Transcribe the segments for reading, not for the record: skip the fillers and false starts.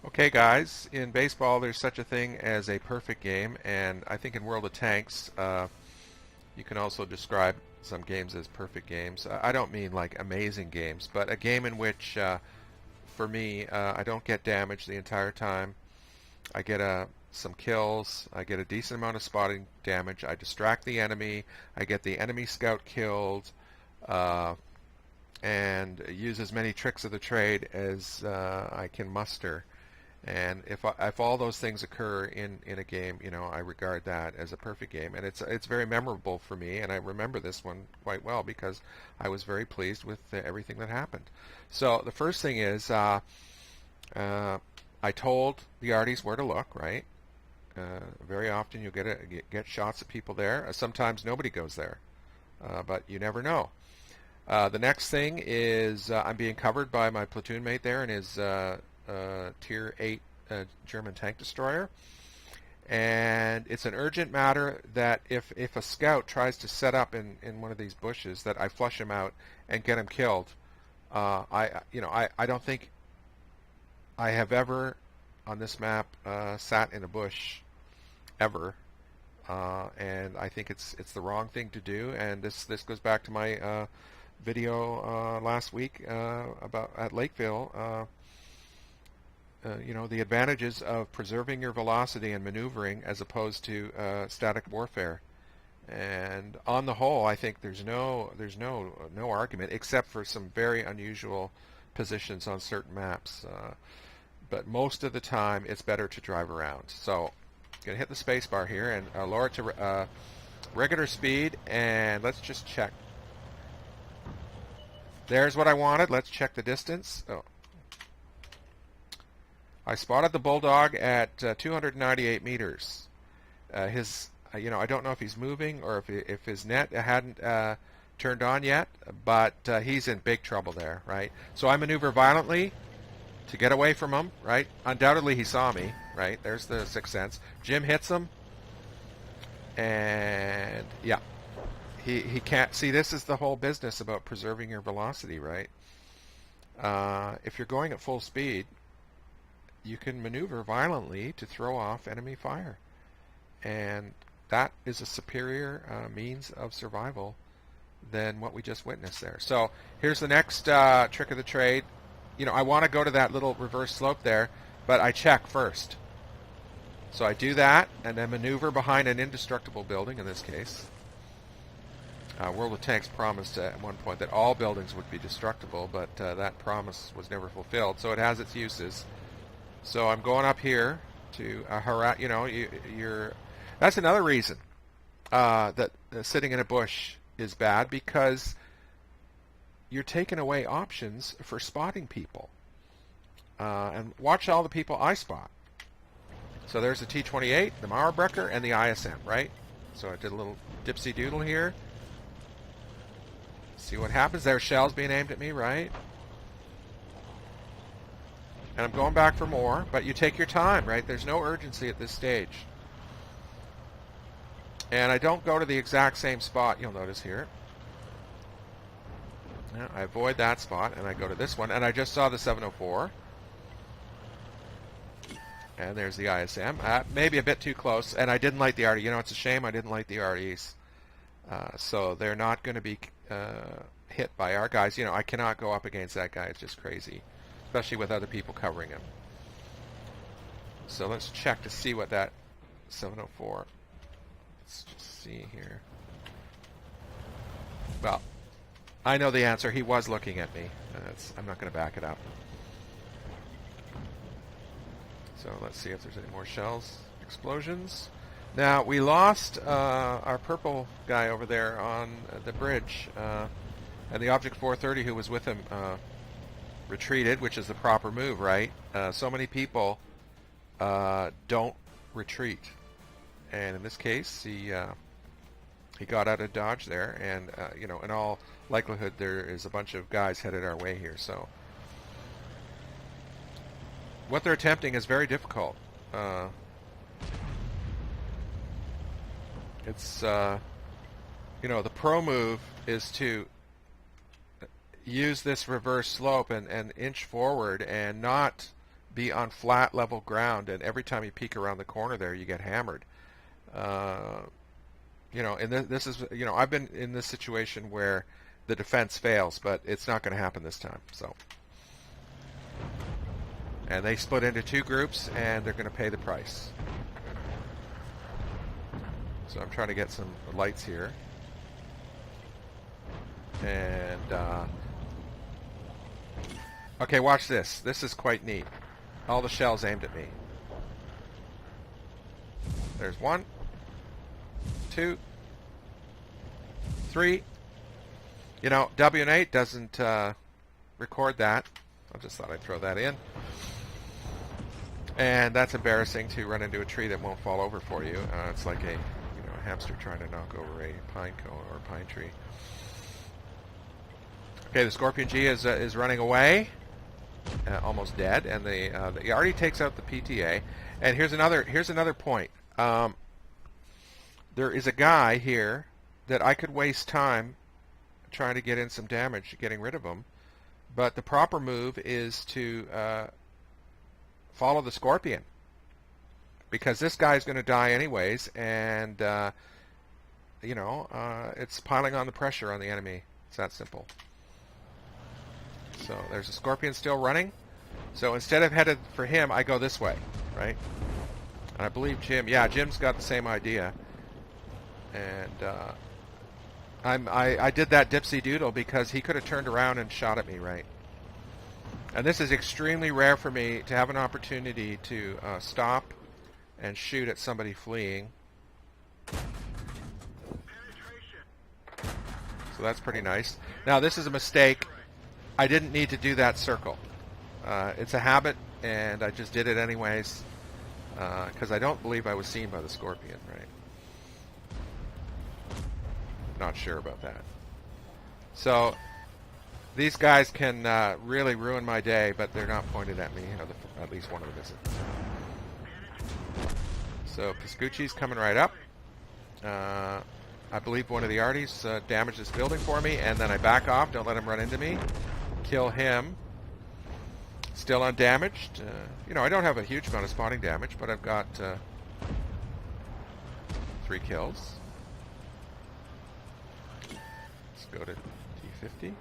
Okay, guys, in baseball, there's such a thing as a perfect game, and I think in World of Tanks, you can also describe some games as perfect games. I don't mean like amazing games, but a game in which, for me, I don't get damaged the entire time. I get some kills. I get a decent amount of spotting damage. I distract the enemy. I get the enemy scout killed, uh, and use as many tricks of the trade as I can muster. And if all those things occur in a game, I regard that as a perfect game, and it's very memorable for me. And I remember this one quite well because I was very pleased with everything that happened. So the first thing is I told the arties where to look. Right, very often you'll get shots at people there. Sometimes nobody goes there, but you never know. The next thing is I'm being covered by my platoon mate there and his Tier 8 German tank destroyer. And it's an urgent matter that if a scout tries to set up in one of these bushes, that I flush him out and get him killed. I don't think I have ever on this map sat in a bush ever. And I think it's the wrong thing to do. And this goes back to my video last week about at Lakeville. The advantages of preserving your velocity and maneuvering as opposed to static warfare. And on the whole, I think there's no argument except for some very unusual positions on certain maps. But most of the time, it's better to drive around. So, I'm gonna hit the space bar here and lower it to regular speed, and let's just check. There's what I wanted. Let's check the distance. Oh. I spotted the bulldog at 298 meters. I don't know if he's moving or if his net hadn't turned on yet, but he's in big trouble there, right? So I maneuver violently to get away from him, right? Undoubtedly he saw me, right? There's the sixth sense. Jim hits him, and yeah, he can't see. This is the whole business about preserving your velocity, right? If you're going at full speed, you can maneuver violently to throw off enemy fire. And that is a superior means of survival than what we just witnessed there. So here's the next trick of the trade. I want to go to that little reverse slope there, but I check first. So I do that and then maneuver behind an indestructible building in this case. World of Tanks promised at one point that all buildings would be destructible, but that promise was never fulfilled. So it has its uses. So I'm going up here to harass. That's another reason that sitting in a bush is bad, because you're taking away options for spotting people. And watch all the people I spot. So there's the T-28, the Mauerbrecher, and the ISM, right? So I did a little dipsy doodle here. See what happens. There's shells being aimed at me, right? And I'm going back for more, but you take your time, right? There's no urgency at this stage. And I don't go to the exact same spot, you'll notice here. Now, I avoid that spot, and I go to this one, and I just saw the 704. And there's the ISM. Maybe a bit too close, and I didn't light the RD. It's a shame I didn't light the RDs. So they're not going to be hit by our guys. I cannot go up against that guy. It's just crazy, especially with other people covering him. So let's check to see what that 704. Let's just see here. Well, I know the answer. He was looking at me. I'm not going to back it up. So let's see if there's any more shells. Explosions. Now, we lost our purple guy over there on the bridge, and the Object 430 who was with him retreated, which is the proper move, right? So many people don't retreat, and in this case, he got out of dodge there, and in all likelihood, there is a bunch of guys headed our way here. So what they're attempting is very difficult. It's the pro move is to use this reverse slope and inch forward and not be on flat, level ground, and every time you peek around the corner there, you get hammered. You know, and this is, you know, I've been in this situation where the defense fails, but it's not going to happen this time. So, and they split into two groups, and they're going to pay the price. So I'm trying to get some lights here, and okay, watch this. This is quite neat. All the shells aimed at me. There's 1, 2, 3. You know, WN8 doesn't record that. I just thought I'd throw that in. And that's embarrassing to run into a tree that won't fall over for you. It's like a hamster trying to knock over a pine cone or a pine tree. Okay, the Scorpion G is running away, almost dead, and he already takes out the PTA. And here's another point. There is a guy here that I could waste time trying to get in some damage, getting rid of him, but the proper move is to follow the Scorpion, because this guy's going to die anyways, and it's piling on the pressure on the enemy. It's that simple. So there's a Scorpion still running. So instead of headed for him, I go this way, right? And I believe Jim's got the same idea. And I did that dipsy doodle because he could have turned around and shot at me, right? And this is extremely rare for me to have an opportunity to stop and shoot at somebody fleeing. So that's pretty nice. Now this is a mistake. I didn't need to do that circle. It's a habit, and I just did it anyways, because I don't believe I was seen by the Scorpion, right? Not sure about that. So these guys can really ruin my day, but they're not pointed at me. At least one of them isn't. So Piscucci's coming right up. I believe one of the arties damaged this building for me, and then I back off, don't let him run into me. Kill him. Still undamaged. I don't have a huge amount of spotting damage, but I've got 3 kills. Let's go to T50.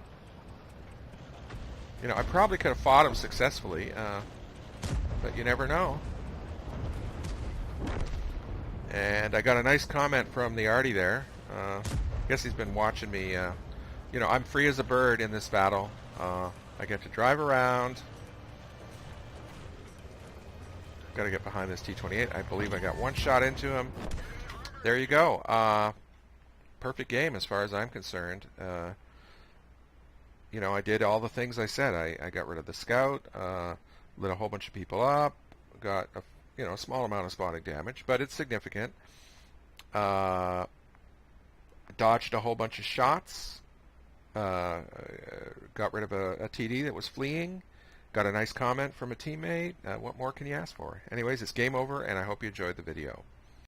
I probably could have fought him successfully, but you never know. And I got a nice comment from the arty there. I guess he's been watching me. I'm free as a bird in this battle. I get to drive around. Got to get behind this T-28. I believe I got one shot into him. There you go. Perfect game as far as I'm concerned. I did all the things I said. I got rid of the scout, lit a whole bunch of people up, got a small amount of spotting damage, but it's significant. Dodged a whole bunch of shots. Got rid of a TD that was fleeing. Got a nice comment from a teammate. What more can you ask for? Anyways, it's game over, and I hope you enjoyed the video.